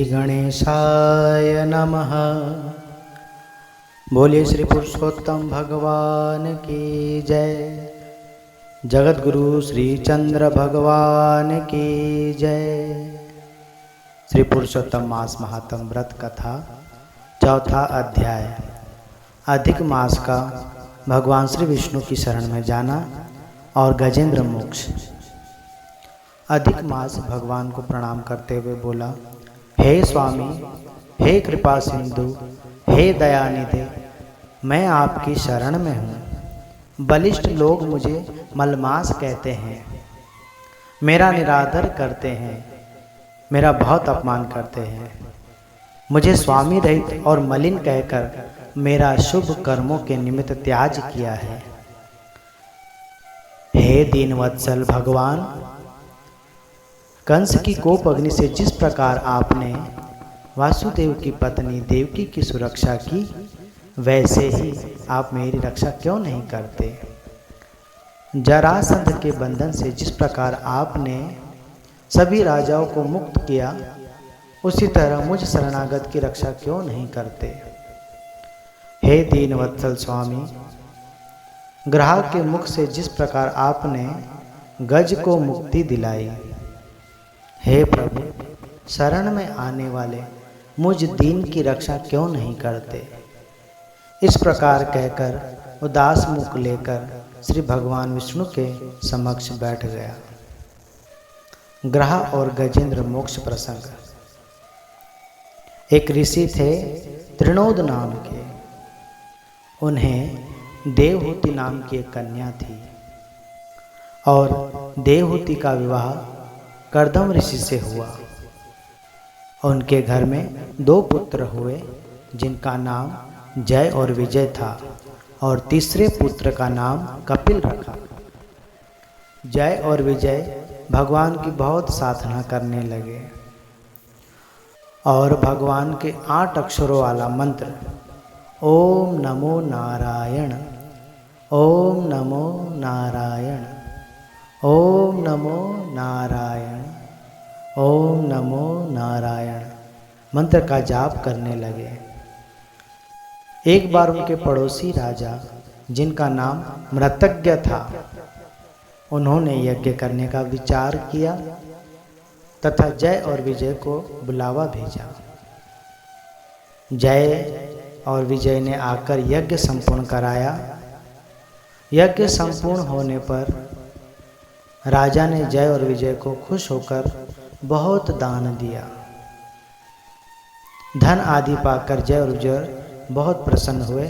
गणेशाय नमः। बोलिए श्री पुरुषोत्तम भगवान की जय। जगत गुरु श्री चंद्र भगवान की जय। श्री पुरुषोत्तम मास महात्म व्रत कथा चौथा अध्याय। अधिक मास का भगवान श्री विष्णु की शरण में जाना और गजेंद्र मोक्ष। अधिक मास भगवान को प्रणाम करते हुए बोला, हे स्वामी, हे कृपा सिंधु, हे दयानिधे, मैं आपकी शरण में हूँ। बलिष्ठ लोग मुझे मलमास कहते हैं, मेरा निरादर करते हैं, मेरा बहुत अपमान करते हैं। मुझे स्वामी रहित और मलिन कहकर मेरा शुभ कर्मों के निमित्त त्याज किया है। हे दीनवत्सल भगवान, कंस की कोप अग्नि से जिस प्रकार आपने वासुदेव की पत्नी देवकी की सुरक्षा की, वैसे ही आप मेरी रक्षा क्यों नहीं करते? जरासंध के बंधन से जिस प्रकार आपने सभी राजाओं को मुक्त किया, उसी तरह मुझ शरणागत की रक्षा क्यों नहीं करते? हे दीनवत्सल स्वामी, ग्राहक के मुख से जिस प्रकार आपने गज को मुक्ति दिलाई, हे प्रभु, शरण में आने वाले मुझ दीन की रक्षा क्यों नहीं करते? इस प्रकार कहकर उदास मुख लेकर श्री भगवान विष्णु के समक्ष बैठ गया। ग्रह और गजेंद्र मोक्ष प्रसंग। एक ऋषि थे त्रिनोद नाम के। उन्हें देवहूति नाम की एक कन्या थी और देवहूति का विवाह कर्दम ऋषि से हुआ। उनके घर में 2 पुत्र हुए, जिनका नाम जय और विजय था, और तीसरे पुत्र का नाम कपिल रखा। जय और विजय भगवान की बहुत साधना करने लगे और भगवान के 8 अक्षरों वाला मंत्र ओम नमो नारायण, ओम नमो नारायण, ओम नमो नारायण, ओम नमो नारायण मंत्र का जाप करने लगे। एक बार उनके पड़ोसी राजा, जिनका नाम मृतज्ञ था, उन्होंने यज्ञ करने का विचार किया तथा जय और विजय को बुलावा भेजा। जय और विजय ने आकर यज्ञ संपूर्ण कराया। यज्ञ संपूर्ण होने पर राजा ने जय और विजय को खुश होकर बहुत दान दिया। धन आदि पाकर जय और विजय बहुत प्रसन्न हुए।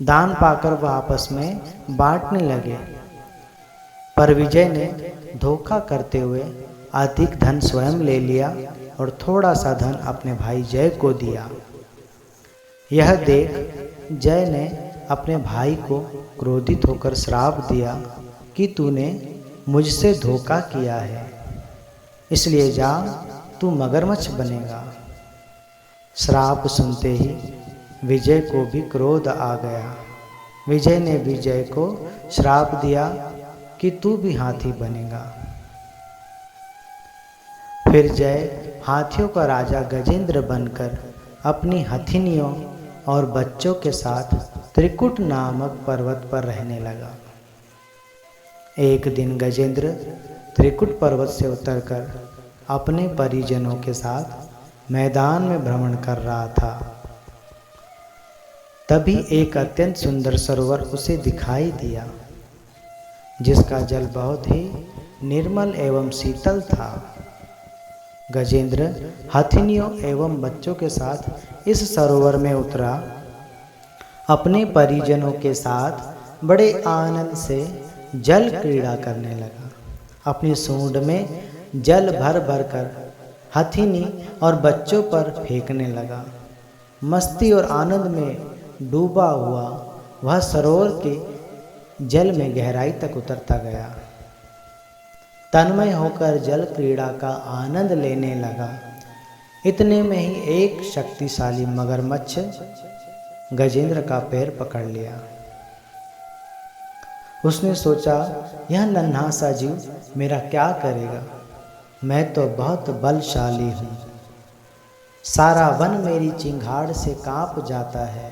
दान पाकर वह आपस में बांटने लगे, पर विजय ने धोखा करते हुए अधिक धन स्वयं ले लिया और थोड़ा सा धन अपने भाई जय को दिया। यह देख जय ने अपने भाई को क्रोधित होकर श्राप दिया कि तूने मुझसे धोखा किया है, इसलिए जा, तू मगरमच्छ बनेगा। श्राप सुनते ही विजय को भी क्रोध आ गया। विजय ने विजय को श्राप दिया कि तू भी हाथी बनेगा। फिर जय हाथियों का राजा गजेंद्र बनकर अपनी हथिनियों और बच्चों के साथ त्रिकुट नामक पर्वत पर रहने लगा। एक दिन गजेंद्र त्रिकुट पर्वत से उतरकर अपने परिजनों के साथ मैदान में भ्रमण कर रहा था। तभी एक अत्यंत सुंदर सरोवर उसे दिखाई दिया, जिसका जल बहुत ही निर्मल एवं शीतल था। गजेंद्र हथिनियों एवं बच्चों के साथ इस सरोवर में उतरा। अपने परिजनों के साथ बड़े आनंद से जल क्रीड़ा करने लगा। अपनी सूंड में जल भर भर कर हथिनी और बच्चों पर फेंकने लगा। मस्ती और आनंद में डूबा हुआ वह सरोवर के जल में गहराई तक उतरता गया। तन्मय होकर जल क्रीड़ा का आनंद लेने लगा। इतने में ही एक शक्तिशाली मगरमच्छ गजेंद्र का पैर पकड़ लिया। उसने सोचा, यह नन्हा सा जीव मेरा क्या करेगा? मैं तो बहुत बलशाली हूँ। सारा वन मेरी चिंगाड़ से कांप जाता है।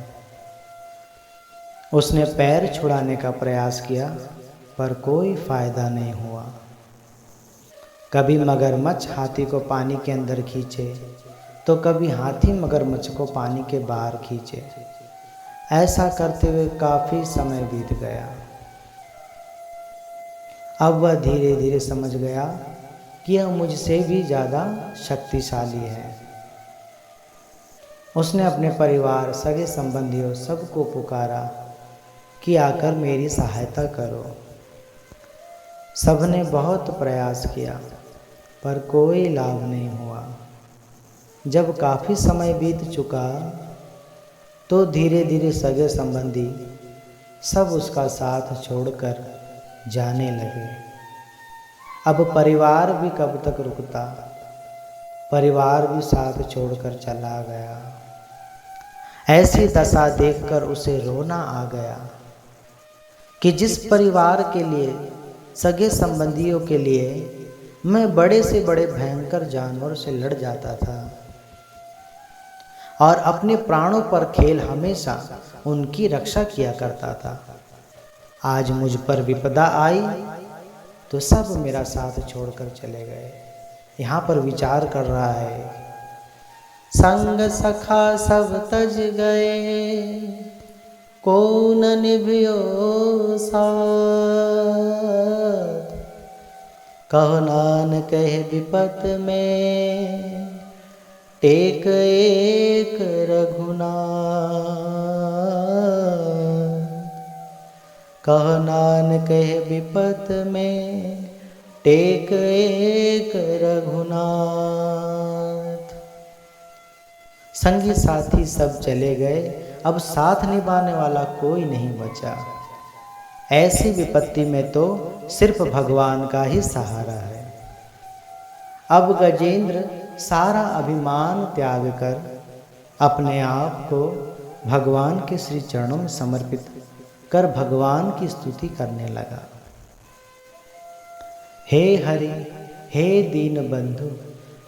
उसने पैर छुड़ाने का प्रयास किया पर कोई फायदा नहीं हुआ। कभी मगरमच्छ हाथी को पानी के अंदर खींचे तो कभी हाथी मगरमच्छ को पानी के बाहर खींचे। ऐसा करते हुए काफ़ी समय बीत गया। अब वह धीरे धीरे समझ गया कि यह मुझसे भी ज़्यादा शक्तिशाली है। उसने अपने परिवार, सगे संबंधियों सबको पुकारा कि आकर मेरी सहायता करो। सबने बहुत प्रयास किया पर कोई लाभ नहीं हुआ। जब काफ़ी समय बीत चुका तो धीरे धीरे सगे संबंधी सब उसका साथ छोड़कर जाने लगे। अब परिवार भी कब तक रुकता, परिवार भी साथ छोड़कर चला गया। ऐसी दशा देखकर उसे रोना आ गया कि जिस परिवार के लिए, सगे संबंधियों के लिए मैं बड़े से बड़े भयंकर जानवर से लड़ जाता था और अपने प्राणों पर खेल हमेशा उनकी रक्षा किया करता था, आज मुझ पर विपदा आई तो सब मेरा साथ छोड़कर चले गए। यहाँ पर विचार कर रहा है, संग सखा सब तज गए, को न निभियो साथ। कहो नानक कहे विपत में, टेक एक रघुनाथ। कहो नानक कहे विपत में, टेक एक रघुनाथ। संगी साथी सब चले गए, अब साथ निभाने वाला कोई नहीं बचा। ऐसी विपत्ति में तो सिर्फ भगवान का ही सहारा है। अब गजेंद्र सारा अभिमान त्याग कर अपने आप को भगवान के श्री चरणों में समर्पित कर भगवान की स्तुति करने लगा। हे हरि, हे दीन बंधु,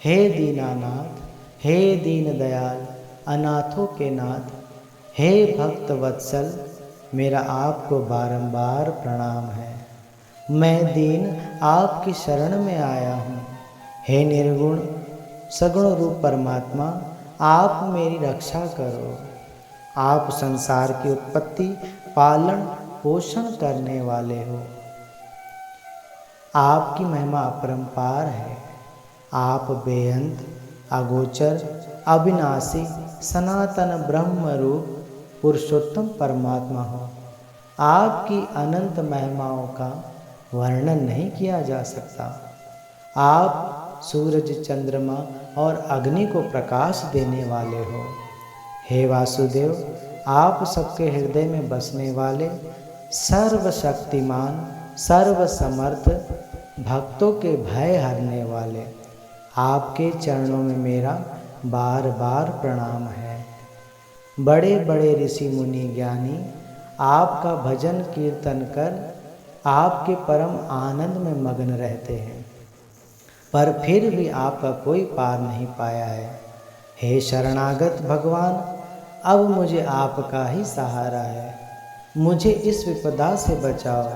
हे दीनानाथ, हे दीन दयाल, अनाथों के नाथ, हे भक्त वत्सल, मेरा आपको बारंबार प्रणाम है। मैं दीन आपकी शरण में आया हूँ। हे निर्गुण सगुण रूप परमात्मा, आप मेरी रक्षा करो। आप संसार की उत्पत्ति, पालन पोषण करने वाले हो। आपकी महिमा अपरंपार है। आप बेअंत, अगोचर, अविनाशी, सनातन ब्रह्म रूप पुरुषोत्तम परमात्मा हो। आपकी अनंत महिमाओं का वर्णन नहीं किया जा सकता। आप सूरज, चंद्रमा और अग्नि को प्रकाश देने वाले हो। हे वासुदेव, आप सबके हृदय में बसने वाले, सर्वशक्तिमान, सर्वसमर्थ, भक्तों के भय हरने वाले, आपके चरणों में मेरा बार बार प्रणाम है। बड़े बड़े ऋषि मुनि ज्ञानी आपका भजन कीर्तन कर आपके परम आनंद में मग्न रहते हैं, पर फिर भी आपका कोई पार नहीं पाया है। हे शरणागत भगवान, अब मुझे आपका ही सहारा है। मुझे इस विपदा से बचाओ।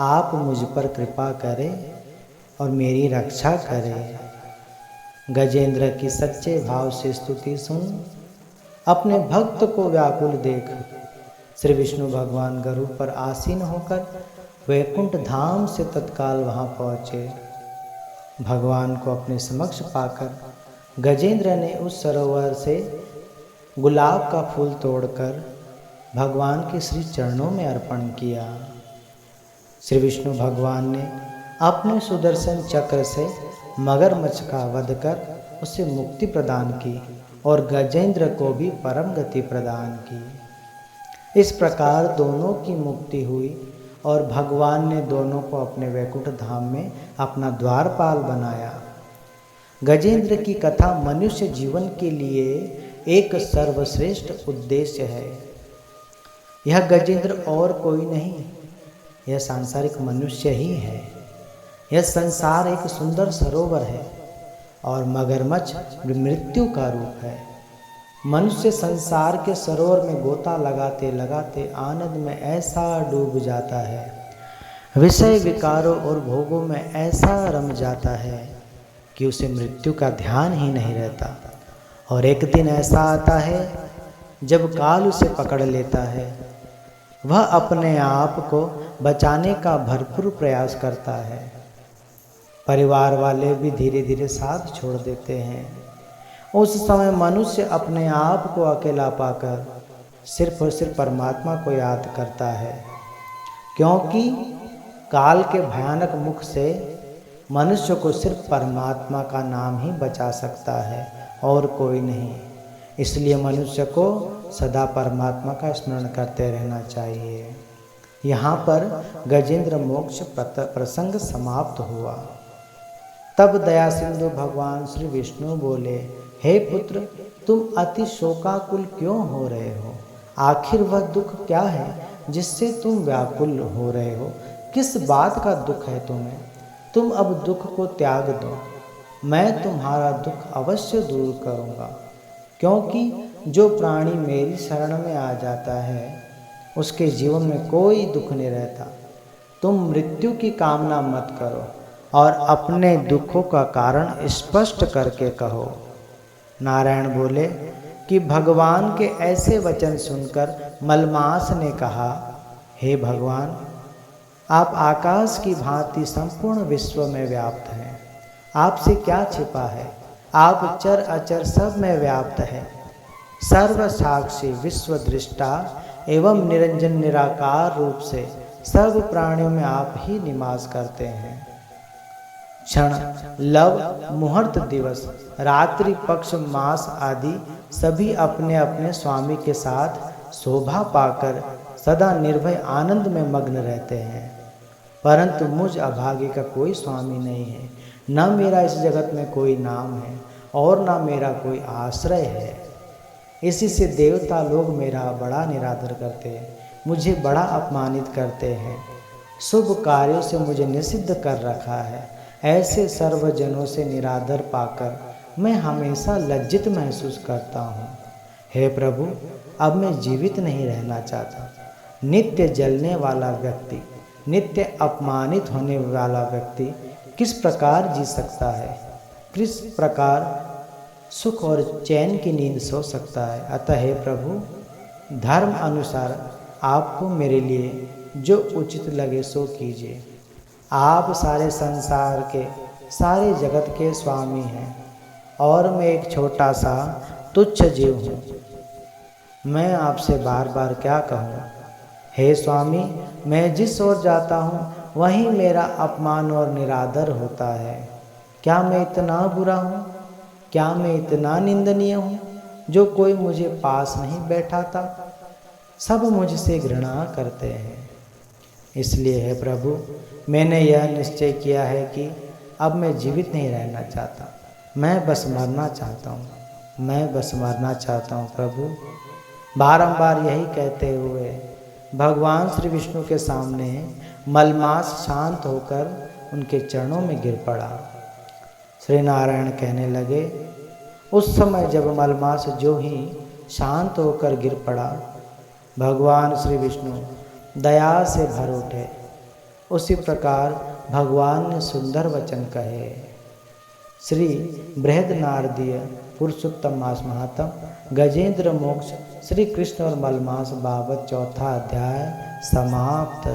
आप मुझ पर कृपा करें और मेरी रक्षा करें। गजेंद्र की सच्चे भाव से स्तुति सुन अपने भक्त को व्याकुल देख श्री विष्णु भगवान गरुड़ पर आसीन होकर वैकुंठ धाम से तत्काल वहाँ पहुँचे। भगवान को अपने समक्ष पाकर गजेंद्र ने उस सरोवर से गुलाब का फूल तोड़कर भगवान के श्री चरणों में अर्पण किया। श्री विष्णु भगवान ने अपने सुदर्शन चक्र से मगरमच्छ का वध कर उसे मुक्ति प्रदान की और गजेंद्र को भी परम गति प्रदान की। इस प्रकार दोनों की मुक्ति हुई और भगवान ने दोनों को अपने वैकुंठ धाम में अपना द्वारपाल बनाया। गजेंद्र की कथा मनुष्य जीवन के लिए एक सर्वश्रेष्ठ उद्देश्य है। यह गजेंद्र और कोई नहीं, यह सांसारिक मनुष्य ही है। यह संसार एक सुंदर सरोवर है और मगरमच्छ मृत्यु का रूप है। मनुष्य संसार के सरोवर में गोता लगाते लगाते आनंद में ऐसा डूब जाता है, विषय विकारों और भोगों में ऐसा रम जाता है कि उसे मृत्यु का ध्यान ही नहीं रहता। और एक दिन ऐसा आता है जब काल उसे पकड़ लेता है। वह अपने आप को बचाने का भरपूर प्रयास करता है। परिवार वाले भी धीरे धीरे साथ छोड़ देते हैं। उस समय मनुष्य अपने आप को अकेला पाकर सिर्फ और सिर्फ परमात्मा को याद करता है, क्योंकि काल के भयानक मुख से मनुष्य को सिर्फ परमात्मा का नाम ही बचा सकता है और कोई नहीं। इसलिए मनुष्य को सदा परमात्मा का स्मरण करते रहना चाहिए। यहाँ पर गजेंद्र मोक्ष प्रसंग समाप्त हुआ। तब दया सिंधु भगवान श्री विष्णु बोले, हे पुत्र, तुम अति शोकाकुल क्यों हो रहे हो? आखिर वह दुख क्या है जिससे तुम व्याकुल हो रहे हो? किस बात का दुख है तुम्हें? तुम अब दुख को त्याग दो, मैं तुम्हारा दुख अवश्य दूर करूँगा। क्योंकि जो प्राणी मेरी शरण में आ जाता है उसके जीवन में कोई दुख नहीं रहता। तुम मृत्यु की कामना मत करो और अपने दुखों का कारण स्पष्ट करके कहो। नारायण बोले कि भगवान के ऐसे वचन सुनकर मलमास ने कहा, हे भगवान, आप आकाश की भांति संपूर्ण विश्व में व्याप्त हैं। आपसे क्या छिपा है? आप चर अचर सब में व्याप्त है। सर्व साक्षी विश्व दृष्टा एवं निरंजन निराकार रूप से सब प्राणियों में आप ही निवास करते हैं। क्षण, लव, मुहूर्त, दिवस, रात्रि, पक्ष, मास आदि सभी अपने अपने स्वामी के साथ शोभा पाकर सदा निर्भय आनंद में मग्न रहते हैं। परंतु मुझ अभागे का कोई स्वामी नहीं है। न मेरा इस जगत में कोई नाम है और न मेरा कोई आश्रय है। इसी से देवता लोग मेरा बड़ा निरादर करते हैं, मुझे बड़ा अपमानित करते हैं, शुभ कार्यों से मुझे निषिद्ध कर रखा है। ऐसे सर्वजनों से निरादर पाकर मैं हमेशा लज्जित महसूस करता हूँ। हे प्रभु, अब मैं जीवित नहीं रहना चाहता। नित्य जलने वाला व्यक्ति, नित्य अपमानित होने वाला व्यक्ति किस प्रकार जी सकता है? किस प्रकार सुख और चैन की नींद सो सकता है? अतः हे प्रभु, धर्म अनुसार आपको मेरे लिए जो उचित लगे सो कीजिए। आप सारे संसार के, सारे जगत के स्वामी हैं और मैं एक छोटा सा तुच्छ जीव हूँ। मैं आपसे बार बार क्या कहूँ? हे स्वामी, मैं जिस ओर जाता हूँ वहीं मेरा अपमान और निरादर होता है। क्या मैं इतना बुरा हूँ? क्या मैं इतना निंदनीय हूँ जो कोई मुझे पास नहीं बैठाता? सब मुझसे घृणा करते हैं। इसलिए हे प्रभु, मैंने यह निश्चय किया है कि अब मैं जीवित नहीं रहना चाहता। मैं बस मरना चाहता हूँ, मैं बस मरना चाहता हूँ प्रभु। बारंबार यही कहते हुए भगवान श्री विष्णु के सामने मलमास शांत होकर उनके चरणों में गिर पड़ा। श्री नारायण कहने लगे, उस समय जब मलमास जो ही शांत होकर गिर पड़ा, भगवान श्री विष्णु दया से भर उठे। उसी प्रकार भगवान ने सुंदर वचन कहे। श्री बृहद नारदीय पुरुषोत्तम मास महात्म गजेंद्र मोक्ष श्री कृष्ण और मलमास बाबत चौथा अध्याय समाप्त।